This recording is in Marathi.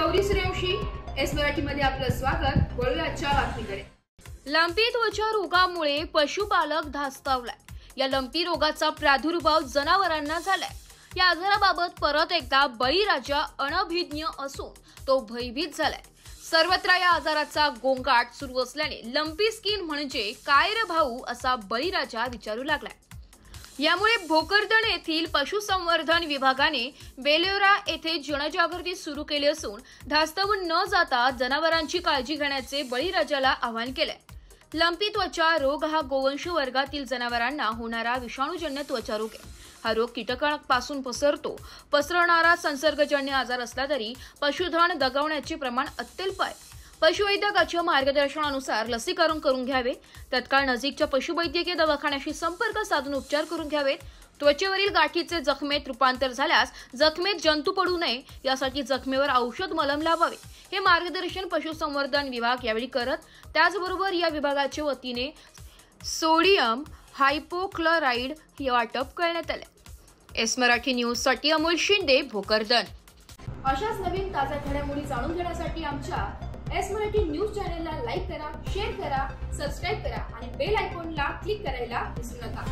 गौरी सूर्यवंशी, एस मराठी मध्ये आपलं स्वागत। वळूया आजच्या बातमीकडे। लंपी त्वचा रोगामुळे पशुपालक धास्तावलाय। या लंपी रोगाचा प्रादुर्भाव जनावरांना झालाय। या आजाराबाबत परत एकदा बळीराजा अनभिज्ञ असून तो भयभीत झालाय। सर्वत्र या आजाराचा गोंगाट सुरू असल्याने लंपी स्किन म्हणजे काय रे भाऊ असा बळीराजा विचारू लागलाय। यामुळे भोकरदन येथील पशुसंवर्धन विभागाने बेलोरा येथे जनजागृती सुरू केली असून धास्तावून न जाता जनावरांची काळजी घेण्याचे बळीराजाला आवाहन केले। लंपी त्वचा रोग हा गोवंश वर्गातील जनावरांना होणारा विषाणूजन्य त्वचा रोग आहे। हा रोग कीटकांपासून पसरणारा संसर्गजन्य आजार असला तरी पशुधन दगावण्याचे प्रमाण अत्यल्प आहे। पशुवैद्यकाच्या मार्गदर्शनानुसार लसीकरण करून घ्यावे। तत्काळ नजीकच्या पशुवैद्यकीय दवाखान्याशी संपर्क साधून उपचार करून घ्यावेत। त्वचेवरील गाठीचे जखमेत रूपांतर झाल्यास जखमेत जंतू पडू नये यासाठी जखमेवर औषध मलम लावावे। हे मार्गदर्शन पशुसंवर्धन विभाग यावेळी करत, त्याचबरोबर या विभागाच्या वतीने सोडियम हायपोक्लोराइड हे वाटप करण्यात आले। एस मराठी न्यूज साठी अमोल शिंदे, भोकरदन। अशाच नवीन ताज्या घडामोडी जाणून घेण्यासाठी आमच्या एस मराठी न्यूज चॅनलला लाईक करा, शेअर करा, सबस्क्राइब करा आणि बेल आयकॉनला क्लिक करायला विसरू नका।